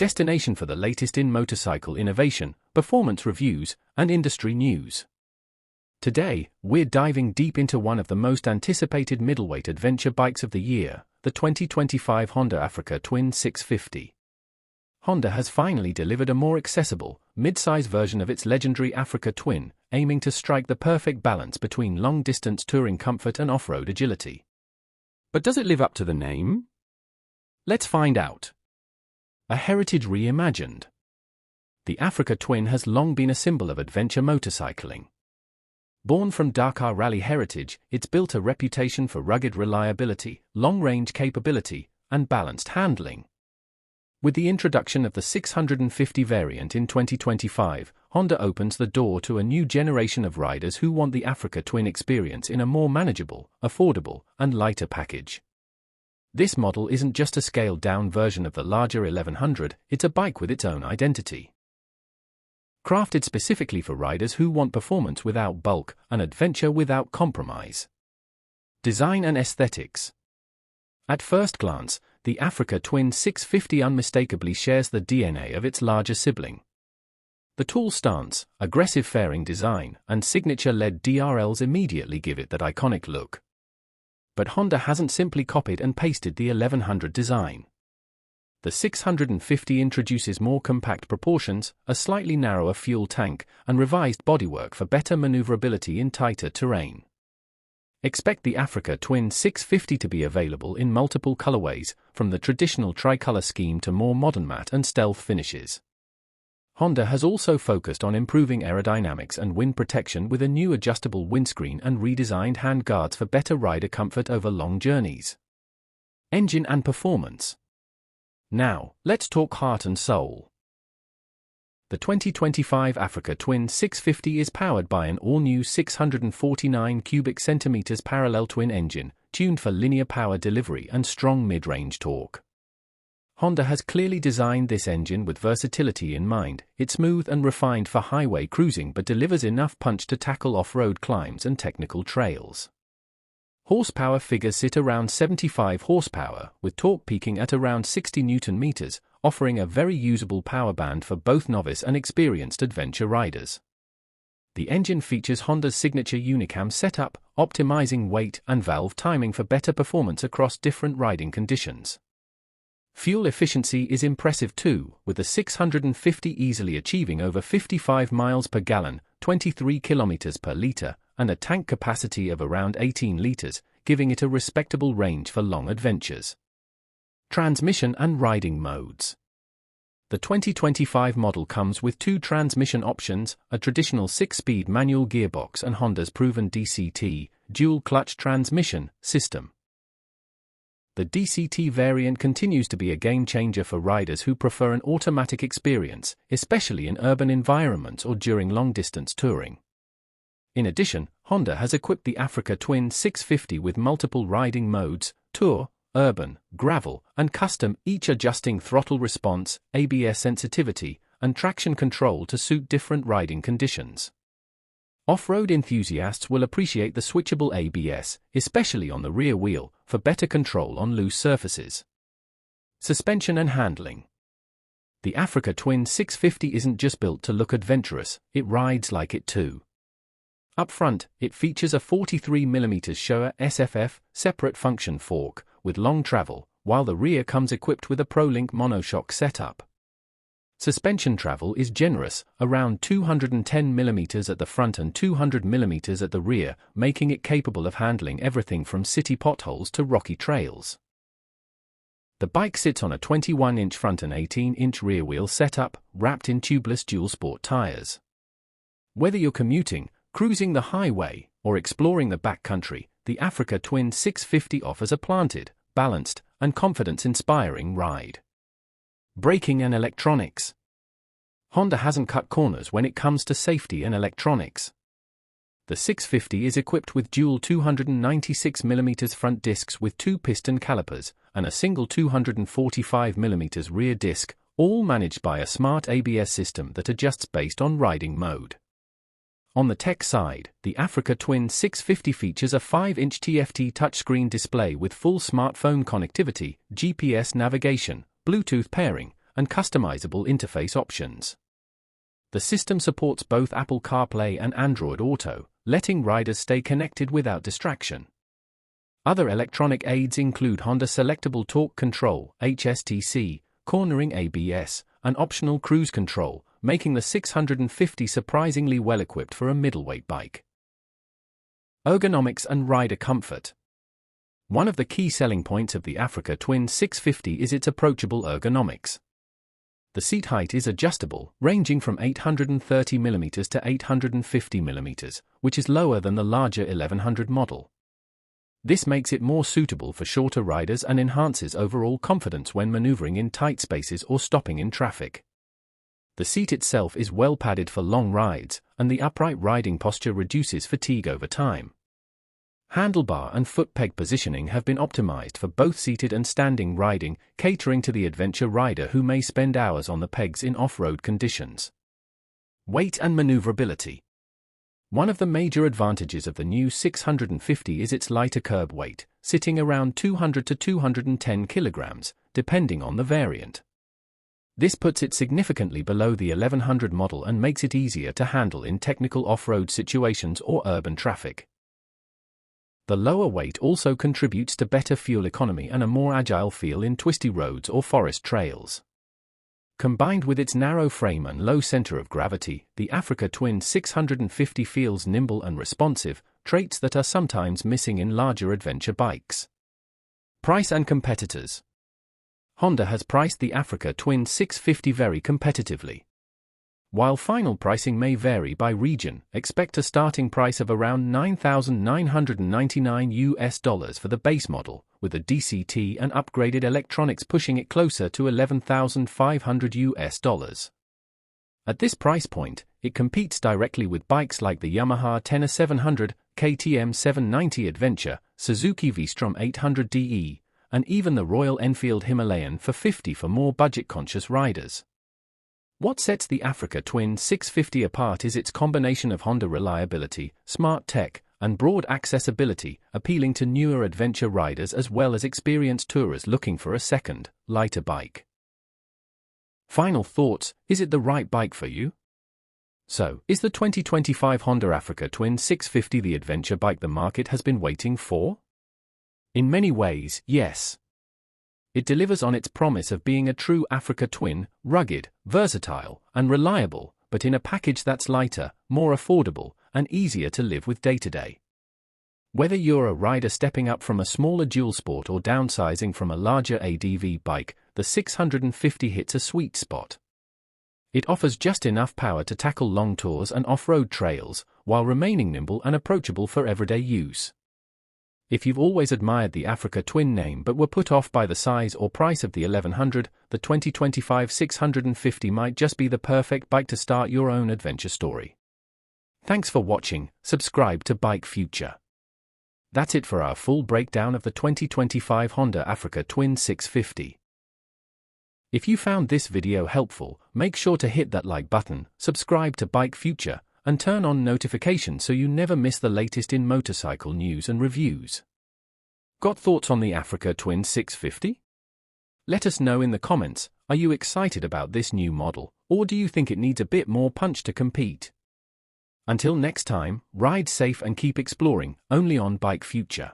destination for the latest in motorcycle innovation, performance reviews, and industry news. Today, we're diving deep into one of the most anticipated middleweight adventure bikes of the year, the 2025 Honda Africa Twin 650. Honda has finally delivered a more accessible, mid-size version of its legendary Africa Twin, aiming to strike the perfect balance between long-distance touring comfort and off-road agility. But does it live up to the name? Let's find out. A heritage reimagined. The Africa Twin has long been a symbol of adventure motorcycling. Born from Dakar rally heritage, it's built a reputation for rugged reliability, long-range capability, and balanced handling. With the introduction of the 650 variant in 2025, Honda opens the door to a new generation of riders who want the Africa Twin experience in a more manageable, affordable, and lighter package. This model isn't just a scaled-down version of the larger 1100, it's a bike with its own identity. Crafted specifically for riders who want performance without bulk and adventure without compromise. Design and aesthetics. At first glance, the Africa Twin 650 unmistakably shares the DNA of its larger sibling. The tall stance, aggressive fairing design, and signature LED DRLs immediately give it that iconic look. But Honda hasn't simply copied and pasted the 1100 design. The 650 introduces more compact proportions, a slightly narrower fuel tank, and revised bodywork for better maneuverability in tighter terrain. Expect the Africa Twin 650 to be available in multiple colorways, from the traditional tricolor scheme to more modern matte and stealth finishes. Honda has also focused on improving aerodynamics and wind protection with a new adjustable windscreen and redesigned handguards for better rider comfort over long journeys. Engine and performance. Now, let's talk heart and soul. The 2025 Africa Twin 650 is powered by an all-new 649 cubic centimeters parallel twin engine, tuned for linear power delivery and strong mid-range torque. Honda has clearly designed this engine with versatility in mind. It's smooth and refined for highway cruising but delivers enough punch to tackle off-road climbs and technical trails. Horsepower figures sit around 75 horsepower, with torque peaking at around 60 Nm, offering a very usable power band for both novice and experienced adventure riders. The engine features Honda's signature Unicam setup, optimizing weight and valve timing for better performance across different riding conditions. Fuel efficiency is impressive too, with the 650 easily achieving over 55 miles per gallon, 23 kilometers per liter, and a tank capacity of around 18 liters, giving it a respectable range for long adventures. Transmission and riding modes. The 2025 model comes with two transmission options, a traditional 6-speed manual gearbox and Honda's proven DCT, dual-clutch transmission, system. The DCT variant continues to be a game-changer for riders who prefer an automatic experience, especially in urban environments or during long-distance touring. In addition, Honda has equipped the Africa Twin 650 with multiple riding modes, Tour, Urban, Gravel, and Custom, each adjusting throttle response, ABS sensitivity, and traction control to suit different riding conditions. Off-road enthusiasts will appreciate the switchable ABS, especially on the rear wheel, for better control on loose surfaces. Suspension and handling. The Africa Twin 650 isn't just built to look adventurous, it rides like it too. Up front, it features a 43mm Showa SFF separate function fork with long travel, while the rear comes equipped with a ProLink monoshock setup. Suspension travel is generous, around 210mm at the front and 200mm at the rear, making it capable of handling everything from city potholes to rocky trails. The bike sits on a 21-inch front and 18-inch rear wheel setup, wrapped in tubeless dual-sport tires. Whether you're commuting, cruising the highway, or exploring the backcountry, the Africa Twin 650 offers a planted, balanced, and confidence-inspiring ride. Braking and electronics. Honda hasn't cut corners when it comes to safety and electronics. The 650 is equipped with dual 296mm front discs with two piston calipers, and a single 245mm rear disc, all managed by a smart ABS system that adjusts based on riding mode. On the tech side, the Africa Twin 650 features a 5-inch TFT touchscreen display with full smartphone connectivity, GPS navigation, Bluetooth pairing, and customizable interface options. The system supports both Apple CarPlay and Android Auto, letting riders stay connected without distraction. Other electronic aids include Honda Selectable Torque Control, HSTC, cornering ABS, and optional cruise control, making the 650 surprisingly well-equipped for a middleweight bike. Ergonomics and rider comfort. One of the key selling points of the Africa Twin 650 is its approachable ergonomics. The seat height is adjustable, ranging from 830mm to 850mm, which is lower than the larger 1100 model. This makes it more suitable for shorter riders and enhances overall confidence when maneuvering in tight spaces or stopping in traffic. The seat itself is well padded for long rides, and the upright riding posture reduces fatigue over time. Handlebar and foot peg positioning have been optimized for both seated and standing riding, catering to the adventure rider who may spend hours on the pegs in off-road conditions. Weight and maneuverability. One of the major advantages of the new 650 is its lighter curb weight, sitting around 200 to 210 kilograms, depending on the variant. This puts it significantly below the 1100 model and makes it easier to handle in technical off-road situations or urban traffic. The lower weight also contributes to better fuel economy and a more agile feel in twisty roads or forest trails. Combined with its narrow frame and low center of gravity, the Africa Twin 650 feels nimble and responsive, traits that are sometimes missing in larger adventure bikes. Price and competitors. Honda has priced the Africa Twin 650 very competitively. While final pricing may vary by region, expect a starting price of around $9,999 for the base model, with a DCT and upgraded electronics pushing it closer to $11,500. At this price point, it competes directly with bikes like the Yamaha Tenere 700, KTM 790 Adventure, Suzuki V-Strom 800DE, and even the Royal Enfield Himalayan 450 for more budget-conscious riders. What sets the Africa Twin 650 apart is its combination of Honda reliability, smart tech, and broad accessibility, appealing to newer adventure riders as well as experienced tourers looking for a second, lighter bike. Final thoughts: is it the right bike for you? So, is the 2025 Honda Africa Twin 650 the adventure bike the market has been waiting for? In many ways, yes. It delivers on its promise of being a true Africa Twin, rugged, versatile, and reliable, but in a package that's lighter, more affordable, and easier to live with day to day. Whether you're a rider stepping up from a smaller dual sport or downsizing from a larger ADV bike, the 650 hits a sweet spot. It offers just enough power to tackle long tours and off-road trails, while remaining nimble and approachable for everyday use. If you've always admired the Africa Twin name but were put off by the size or price of the 1100, the 2025 650 might just be the perfect bike to start your own adventure story. Thanks for watching. Subscribe to Bike Future. That's it for our full breakdown of the 2025 Honda Africa Twin 650. If you found this video helpful, make sure to hit that like button, subscribe to Bike Future, and turn on notifications so you never miss the latest in motorcycle news and reviews. Got thoughts on the Africa Twin 650? Let us know in the comments. Are you excited about this new model, or do you think it needs a bit more punch to compete? Until next time, ride safe and keep exploring, only on Bike Future.